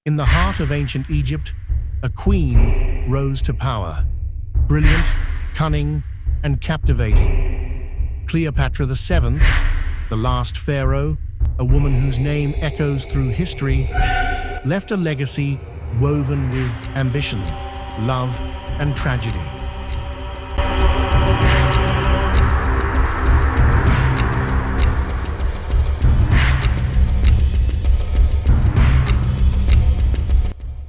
In the heart of ancient Egypt, a queen rose to power. Brilliant, cunning, and captivating. Cleopatra VII, the last pharaoh, a woman whose name echoes through history, left a legacy woven with ambition, love, and tragedy.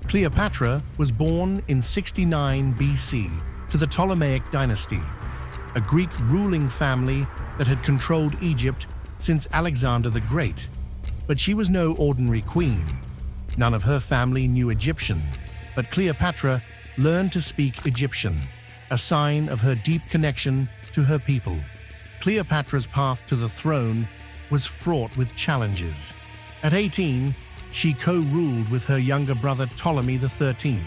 Cleopatra was born in 69 BC to the Ptolemaic dynasty, a Greek ruling family that had controlled Egypt since Alexander the Great. But she was no ordinary queen. None of her family knew Egyptian, but Cleopatra learned to speak Egyptian, a sign of her deep connection to her people. Cleopatra's path to the throne was fraught with challenges. At 18, she co-ruled with her younger brother Ptolemy XIII,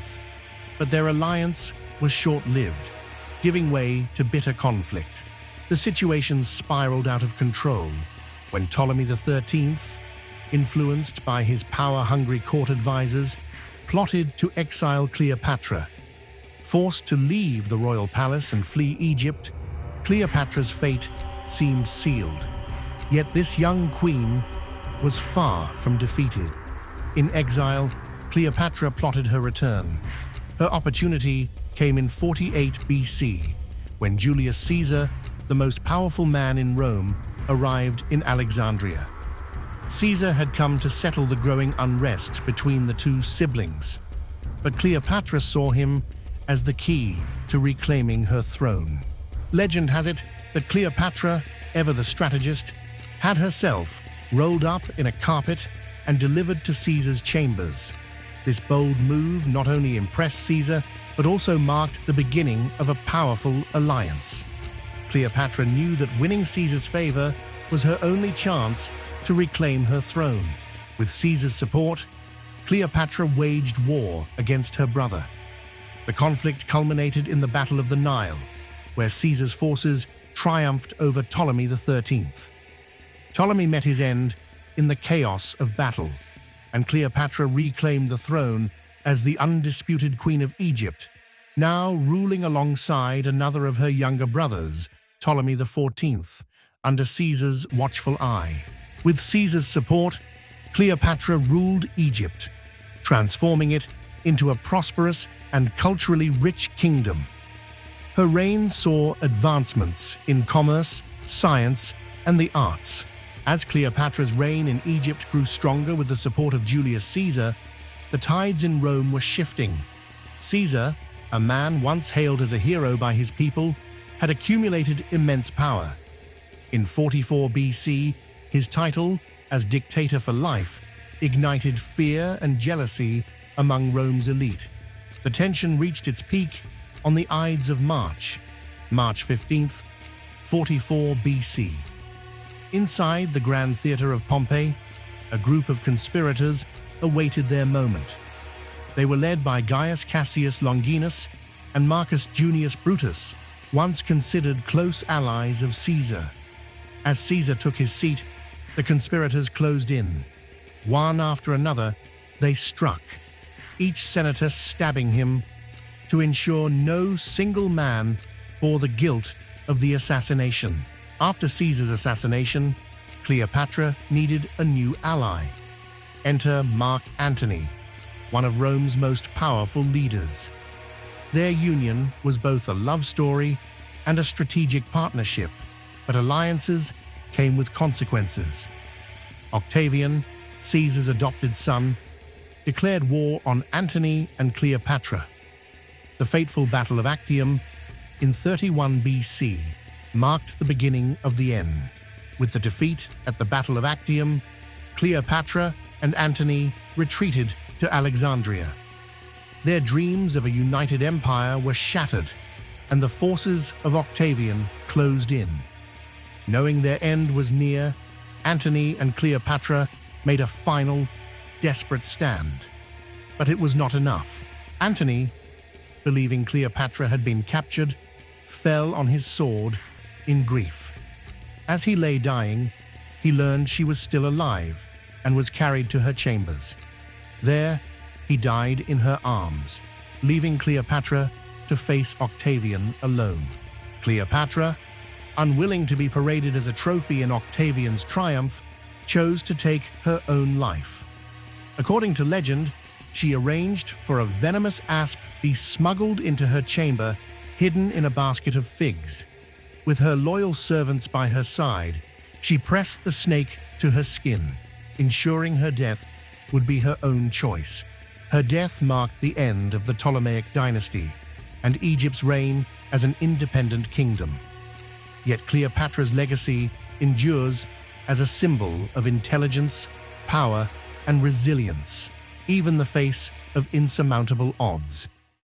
but their alliance was short-lived, giving way to bitter conflict. The situation spiraled out of control when Ptolemy XIII, influenced by his power-hungry court advisors, plotted to exile Cleopatra. Forced to leave the royal palace and flee Egypt, Cleopatra's fate seemed sealed. Yet this young queen was far from defeated. In exile, Cleopatra plotted her return. Her opportunity came in 48 BC, when Julius Caesar, the most powerful man in Rome, arrived in Alexandria. Caesar had come to settle the growing unrest between the two siblings, but Cleopatra saw him as the key to reclaiming her throne. Legend has it that Cleopatra, ever the strategist, had herself rolled up in a carpet and delivered to Caesar's chambers. This bold move not only impressed Caesar, but also marked the beginning of a powerful alliance. Cleopatra knew that winning Caesar's favor was her only chance to reclaim her throne. With Caesar's support, Cleopatra waged war against her brother. The conflict culminated in the Battle of the Nile, where Caesar's forces triumphed over Ptolemy XIII. Ptolemy met his end in the chaos of battle, and Cleopatra reclaimed the throne as the undisputed Queen of Egypt, now ruling alongside another of her younger brothers, Ptolemy XIV, under Caesar's watchful eye. With Caesar's support, Cleopatra ruled Egypt, transforming it into a prosperous and culturally rich kingdom. Her reign saw advancements in commerce, science, and the arts. As Cleopatra's reign in Egypt grew stronger with the support of Julius Caesar, the tides in Rome were shifting. Caesar, a man once hailed as a hero by his people, had accumulated immense power. In 44 BC, his title as dictator for life ignited fear and jealousy among Rome's elite. The tension reached its peak on the Ides of March, March 15th, 44 BC. Inside the Grand Theatre of Pompeii, a group of conspirators awaited their moment. They were led by Gaius Cassius Longinus and Marcus Junius Brutus, once considered close allies of Caesar. As Caesar took his seat, the conspirators closed in. One after another, they struck, each senator stabbing him to ensure no single man bore the guilt of the assassination. After Caesar's assassination, Cleopatra needed a new ally. Enter Mark Antony, one of Rome's most powerful leaders. Their union was both a love story and a strategic partnership, but alliances came with consequences. Octavian, Caesar's adopted son, declared war on Antony and Cleopatra. The fateful Battle of Actium in 31 BC marked the beginning of the end. With the defeat at the Battle of Actium, Cleopatra and Antony retreated to Alexandria. Their dreams of a united empire were shattered, and the forces of Octavian closed in. Knowing their end was near, Antony and Cleopatra made a final, desperate stand. But it was not enough. Antony, believing Cleopatra had been captured, fell on his sword in grief. As he lay dying, he learned she was still alive and was carried to her chambers. There, he died in her arms, leaving Cleopatra to face Octavian alone. Cleopatra, unwilling to be paraded as a trophy in Octavian's triumph, chose to take her own life. According to legend, she arranged for a venomous asp be smuggled into her chamber, hidden in a basket of figs. With her loyal servants by her side, she pressed the snake to her skin, ensuring her death would be her own choice. Her death marked the end of the Ptolemaic dynasty and Egypt's reign as an independent kingdom. Yet Cleopatra's legacy endures as a symbol of intelligence, power, and resilience, even in the face of insurmountable odds.